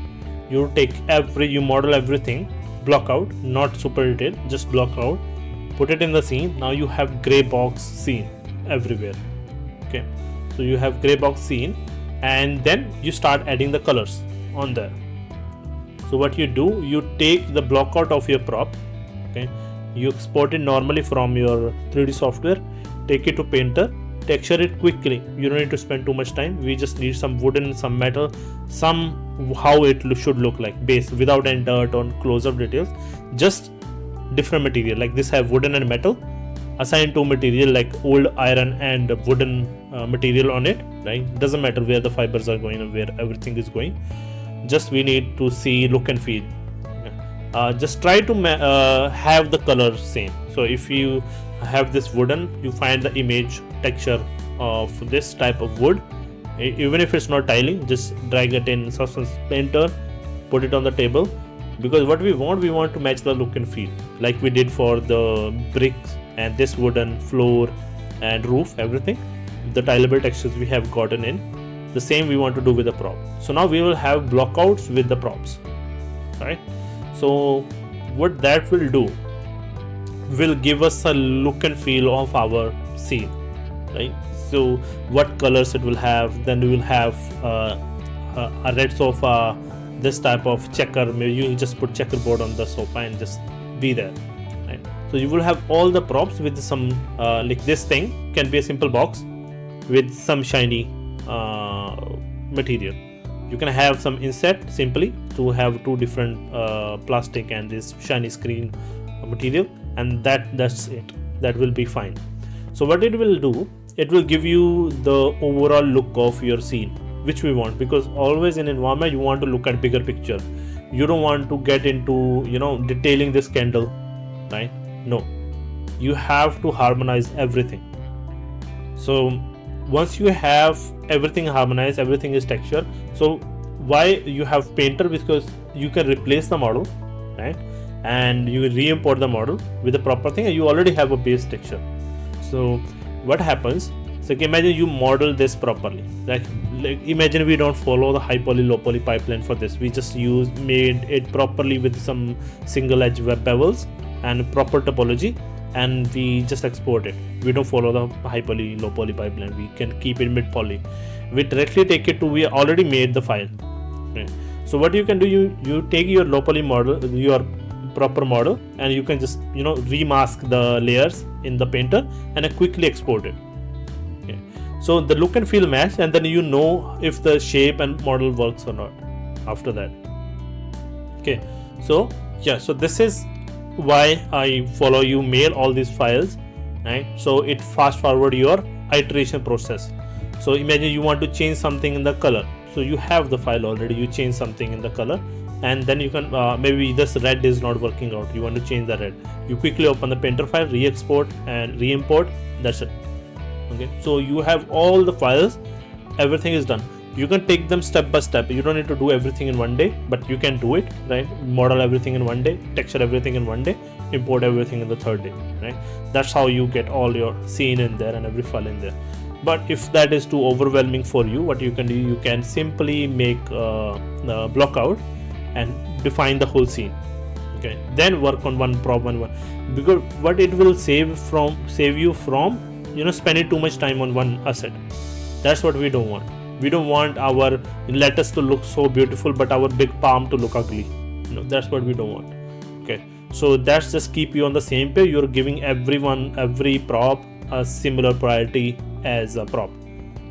you model everything, blockout, not super detailed, just blockout, put it in the scene. Now you have gray box scene everywhere. Okay, so you have gray box scene, and then you start adding the colors on there. So what you do, you take the blockout of your prop, okay, you export it normally from your 3D software, take it to Painter, texture it quickly. You don't need to spend too much time. We just need some wooden, some metal, how it should look like, base, without any dirt or close-up details, just different material. Like this have wooden and metal, assign two material like old iron and wooden material on it, right? Doesn't matter where the fibers are going and where everything is going. Just we need to see look and feel. Just try to have the color same. So if you have this wooden, you find the image texture of this type of wood, even if it's not tiling, just drag it in Substance Painter, put it on the table, because what we want to match the look and feel like we did for the bricks and this wooden floor and roof, everything, the tileable textures we have gotten in. The same we want to do with the prop. So now we will have blockouts with the props, right? So what that will do will give us a look and feel of our scene, right? So what colors it will have. Then we will have a red sofa, this type of checker. Maybe you just put checkerboard on the sofa and just be there, right? So you will have all the props with some like this thing can be a simple box with some shiny material. You can have some inset simply to have two different plastic and this shiny screen material, and that's it. That will be fine. So what it will do, it will give you the overall look of your scene, which we want, because always in environment you want to look at bigger picture. You don't want to get into detailing this candle, right? No, you have to harmonize everything. So once you have everything harmonized, everything is textured. So why you have painter? Because you can replace the model, right? And you re-import the model with the proper thing, and you already have a base texture. So what happens, so imagine you model this properly, like imagine we don't follow the high poly low poly pipeline for this. We just made it properly with some single edge web bevels and proper topology, and we just export it. We don't follow the high poly low poly pipeline. We can keep it mid poly. We directly take it to, we already made the file, okay? So what you can do, you take your low poly model, your proper model, and you can just remask the layers in the painter and quickly export it. Okay. So the look and feel match, and then if the shape and model works or not after that. Okay, so yeah, so this is why I follow you mail all these files, right? So it fast forward your iteration process. So imagine you want to change something in the color, so you have the file already, you change something in the color, and then you can maybe this red is not working out, you want to change the red, you quickly open the painter file, re-export and re-import, that's it. Okay, so you have all the files, everything is done. You can take them step by step. You don't need to do everything in one day, but you can do it, right? Model everything in one day, texture everything in one day, import everything in the third day, right? That's how you get all your scene in there and every file in there. But if that is too overwhelming for you, what you can do, you can simply make a block out and define the whole scene. Okay, then work on one prop one, because what it will save you from spending too much time on one asset. That's what we don't want. We don't want our lettuce to look so beautiful but our big palm to look ugly. That's what we don't want. Okay, so that's just keep you on the same page. You're giving every prop a similar priority as a prop,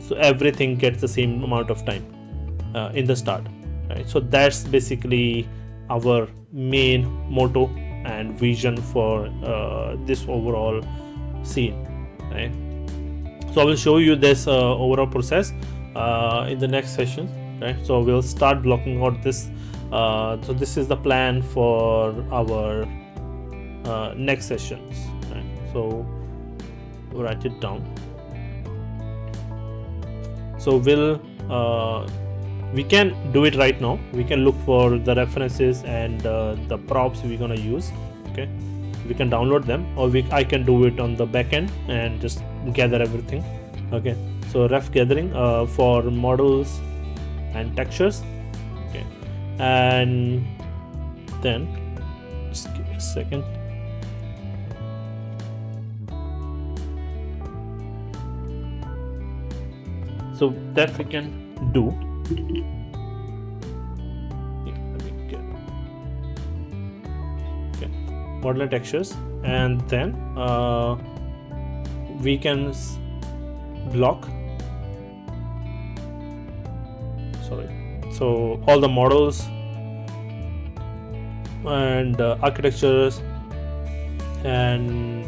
so everything gets the same amount of time in the start, right? So that's basically our main motto and vision for this overall scene, right? So I will show you this overall process in the next session, right? So we'll start blocking out this. So this is the plan for our next sessions, right? So write it down. So we can do it right now. We can look for the references and the props we're gonna use. Okay, we can download them, or I can do it on the back end and just gather everything. Okay, so ref gathering for models and textures. Okay, and then just give me a second. So that we can do. Okay, model and textures, and then we can block. So all the models and architectures and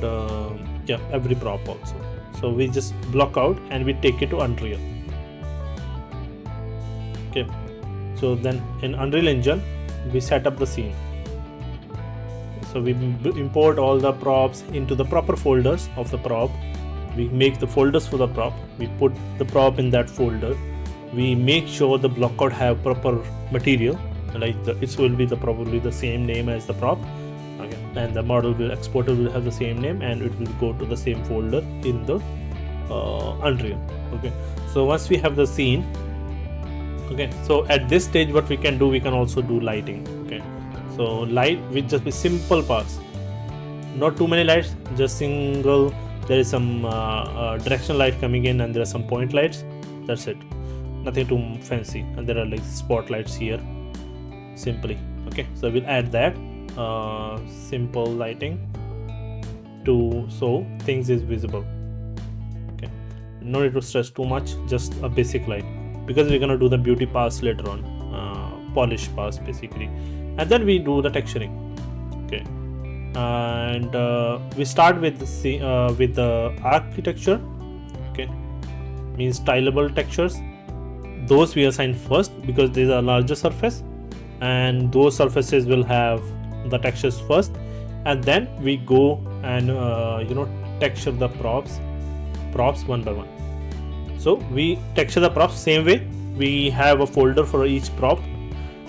every prop also. So we just block out and we take it to Unreal. Okay, so then in Unreal Engine we set up the scene. So we import all the props into the proper folders of the prop. We make the folders for the prop. We put the prop in that folder. We make sure the blockout have proper material, like it will be probably the same name as the prop. Okay, and the model exporter will have the same name, and it will go to the same folder in the Unreal. Okay, so once we have the scene, okay, so at this stage what we can do, we can also do lighting. Okay, so light with just a simple pass, not too many lights, just single. There is some directional light coming in, and there are some point lights. That's it, nothing too fancy. And there are like spotlights here simply. Okay, so we'll add that simple lighting so things is visible. Okay, no need to stress too much, just a basic light. because we're gonna do the beauty pass later on, polish pass basically, and then we do the texturing. Okay, and we start with the architecture. Okay, means tileable textures. Those we assign first because these are larger surface, and those surfaces will have the textures first, and then we go and texture the props one by one. So we texture the props same way. We have a folder for each prop.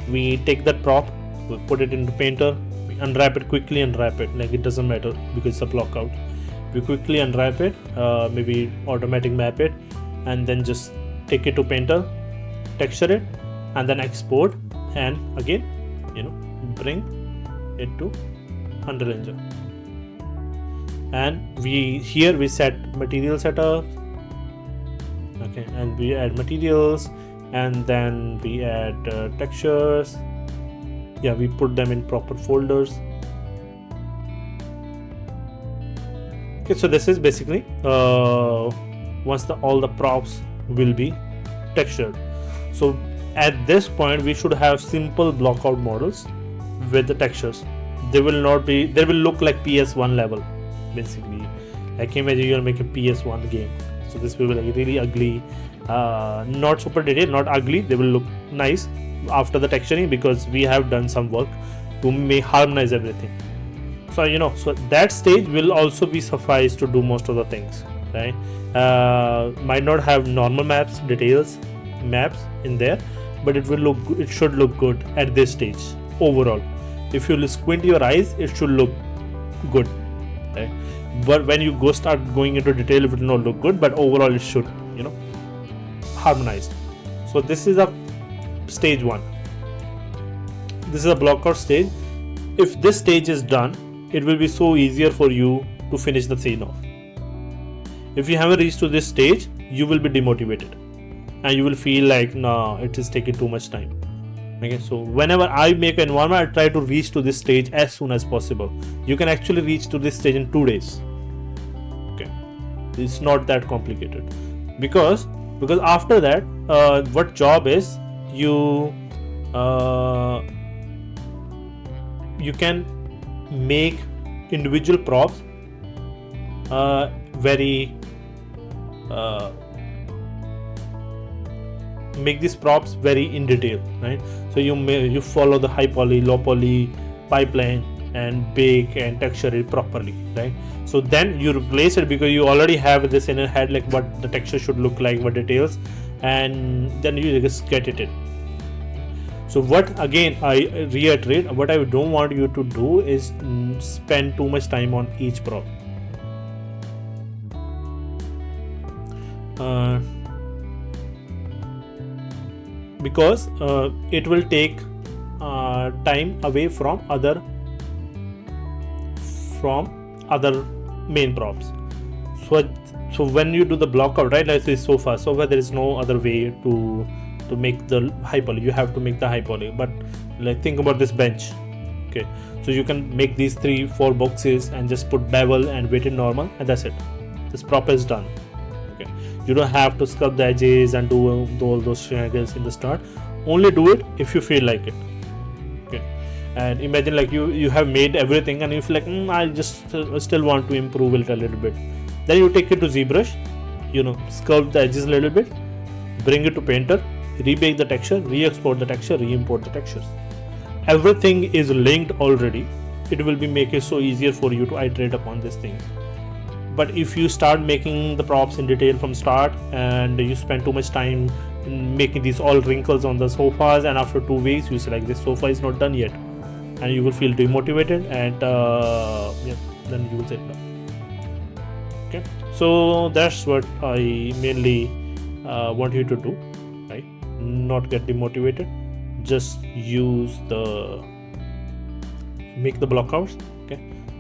We take that prop, we put it into Painter, we unwrap it quickly, unwrap it, like it doesn't matter because it's a block out. We quickly unwrap it, maybe automatic map it, and then just take it to Painter, texture it, and then export, and again bring it to Unreal Engine. And we set material setup. Okay, and we add materials, and then we add textures. Yeah, we put them in proper folders. Okay, so this is basically once all the props will be textured. So at this point we should have simple blockout models with the textures. They will look like PS1 level basically. Like imagine you're making PS1 game, so this will be like really ugly, not super detailed, not ugly. They will look nice after the texturing because we have done some work to harmonize everything. So so that stage will also be suffice to do most of the things, right? Might not have normal maps in there, but it should look good at this stage overall. If you squint your eyes, it should look good, right? But when you start going into detail, it will not look good, but overall it should harmonized. So this is a stage 1. This is a blockout stage. If this stage is done, it will be so easier for you to finish the scene off. If you haven't reached to this stage, you will be demotivated and you will feel like no, it is taking too much time. Okay, so whenever I make an environment, I try to reach to this stage as soon as possible. You can actually reach to this stage in 2 days. Okay, it's not that complicated because after that, what job is you can make individual props make these props very in detail, right? So you follow the high poly, low poly pipeline and bake and texture it properly, right? So then you replace it because you already have this in your head, like what the texture should look like, what details, and then you just get it in. So what again I reiterate, what I don't want you to do is spend too much time on each prop. Because it will take time away from other main props. So when you do the blockout, right, let's say sofa there is no other way to make the high poly. You have to make the high poly, but like think about this bench. Okay, so you can make these 3-4 boxes and just put bevel and weight it normal, and that's it. This prop is done. Okay, you don't have to sculpt the edges and do all those shenanigans in the start. Only do it if you feel like it. Okay, and imagine like you have made everything and you feel like I just still want to improve it a little bit. Then you take it to ZBrush, sculpt the edges a little bit, bring it to Painter, rebake the texture, re-export the texture, re-import the textures. Everything is linked already. It will be make it so easier for you to iterate upon these things. But if you start making the props in detail from start and you spend too much time making these all wrinkles on the sofas, and after 2 weeks you say like this sofa is not done yet, and you will feel demotivated, and then you will say no. Okay, so that's what I mainly want you to do, right? Not get demotivated, just make the blockouts, okay,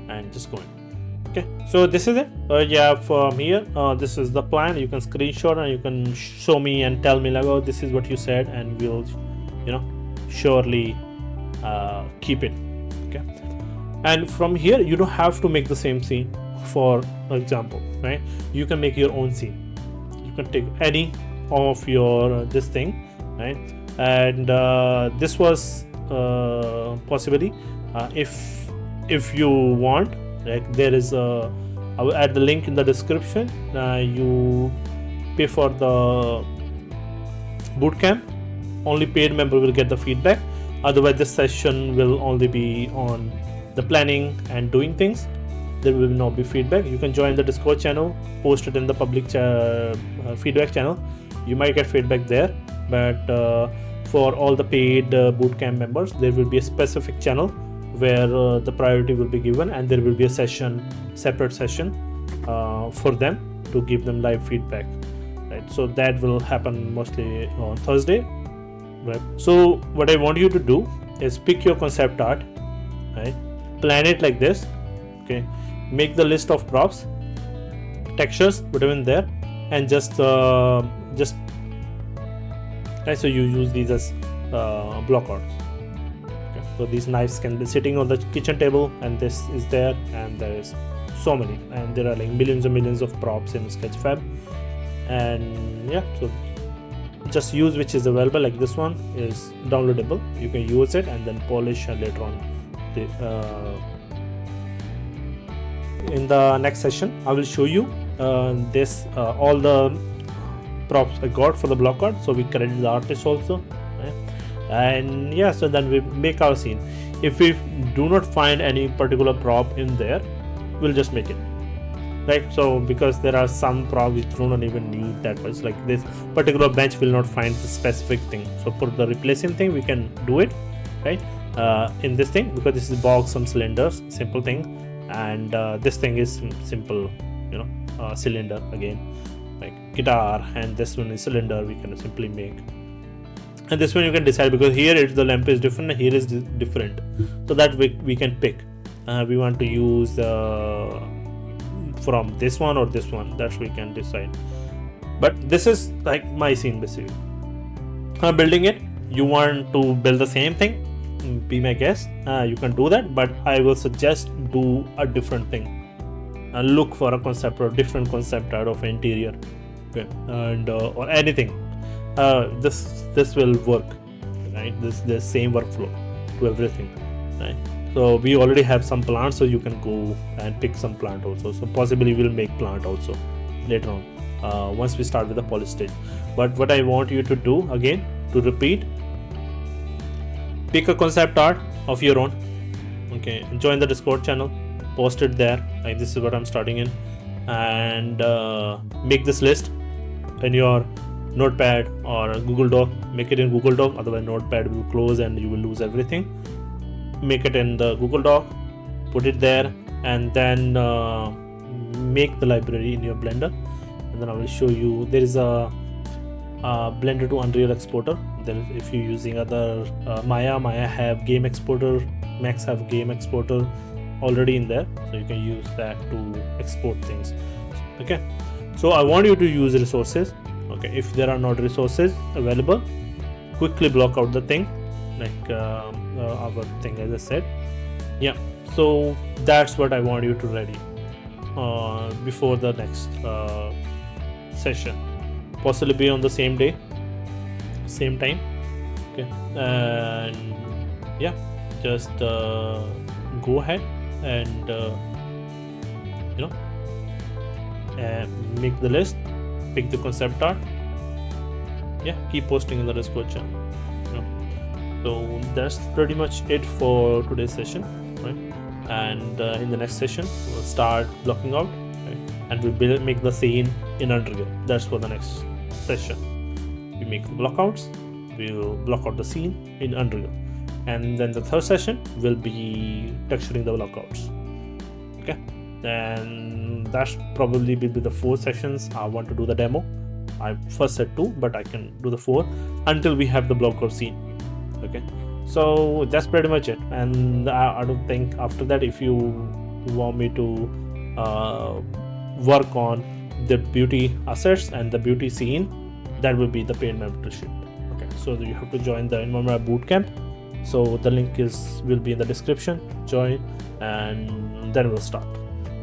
and just go in. Okay, so this is it. From here, this is the plan. You can screenshot and you can show me and tell me like, oh, this is what you said, and we'll surely keep it. Okay, and from here you don't have to make the same scene. For example, right, you can make your own scene. You can take any of your this thing, right? And this was possibly if you want, like there is a, I will add the link in the description. You pay for the bootcamp, only paid member will get the feedback. Otherwise this session will only be on the planning and doing things. There will not be feedback. You can join the Discord channel, post it in the public feedback channel. You might get feedback there, but for all the paid bootcamp members, there will be a specific channel where the priority will be given, and there will be a separate session for them to give them live feedback, right? So that will happen mostly on Thursday, right? So what I want you to do is pick your concept art, right? Plan it like this, okay? Make the list of props, textures, whatever in there, and just right, so you use these as block arts. Okay. So these knives can be sitting on the kitchen table, and this is there, and there is so many, and there are like millions and millions of props in Sketchfab. And yeah, so just use which is available. Like this one is downloadable, you can use it and then polish, and later on in the next session I will show you all the props I got for the block art. So we credit the artist also, right? And yeah, so then we make our scene. If we do not find any particular prop in there, we'll just make it, right? So because there are some props which do not even need that much, like this particular bench will not find the specific thing, so for the replacing thing we can do it, right? In this thing, because this is box, some cylinders, simple thing, and this thing is simple, cylinder again, like guitar, and this one is cylinder, we can simply make. And this one you can decide, because here the lamp is different, here is different, so that we can pick. We want to use from this one or this one, that we can decide. But this is like my scene basically. I'm building it. You want to build the same thing, be my guest, you can do that, but I will suggest do a different thing. Look for a concept or different concept out of interior, okay? And or anything. This will work, right? This same workflow to everything, right? So we already have some plants, so you can go and pick some plant also. So possibly we'll make plant also later on, once we start with the polish stage. But what I want you to do again, to repeat, pick a concept art of your own, okay? Join the Discord channel, post it there, like this is what I'm starting in, and make this list in your Notepad or Google Doc. Make it in Google Doc, otherwise Notepad will close and you will lose everything. Make it in the Google Doc, put it there, and then make the library in your Blender. And then I will show you, there is a Blender to Unreal exporter. Then if you're using other Maya have game exporter, Max have game exporter already in there, so you can use that to export things, okay? So I want you to use resources, okay? If there are not resources available, quickly block out the thing, like our thing, as I said. Yeah, so that's what I want you to ready before the next session, possibly be on the same day, same time, okay? And yeah, just go ahead and make the list, pick the concept art, yeah, keep posting in the Discord channel. So that's pretty much it for today's session, right? And in the next session we'll start blocking out, right? And we'll make the scene in Unreal. That's for the next session. We make the blockouts, we'll block out the scene in Unreal, and then the third session will be texturing the blockouts, okay? And that's probably will be the 4 sessions. I want to do the demo. I first said 2, but I can do the 4 until we have the blockout scene, okay? So that's pretty much it. And I don't think after that, if you want me to work on the beauty assets and the beauty scene, that will be the paid membership, okay? So you have to join the Environment Art Bootcamp. So the link will be in the description. Join, and then we'll start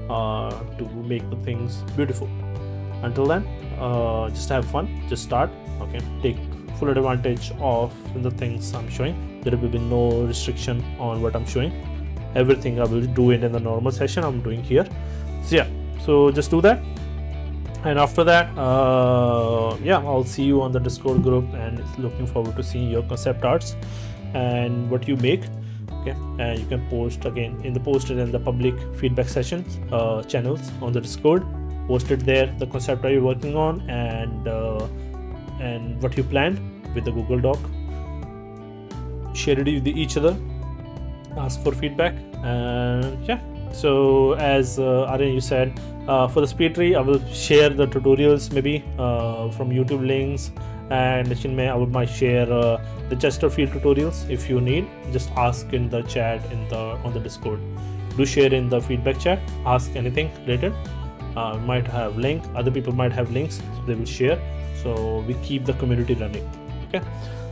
to make the things beautiful. Until then, just have fun, just start. Okay, take full advantage of the things I'm showing. There will be no restriction on what I'm showing. Everything I will do it in the normal session I'm doing here. So yeah, so just do that. And after that, I'll see you on the Discord group, and looking forward to seeing your concept arts and what you make. Okay, and you can post again in the posted and the public feedback sessions channels on the Discord. Post it there, the concept art you're working on, and what you planned with the Google Doc. Share it with each other, ask for feedback, and yeah. So as Aryan, you said, for the speed tree, I will share the tutorials maybe from YouTube links, and Chinmay, I might share the Chesterfield tutorials if you need. Just ask in the chat on the Discord. Do share in the feedback chat. Ask anything related. Might have link. Other people might have links, so they will share. So we keep the community running. Okay.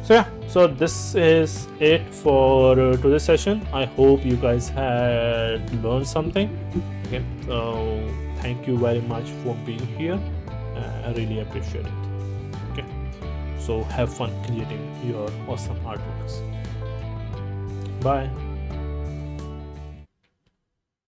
So yeah, so this is it for today's session. I hope you guys had learned something. Okay, so thank you very much for being here. I really appreciate it. Okay, so have fun creating your awesome artworks. Bye.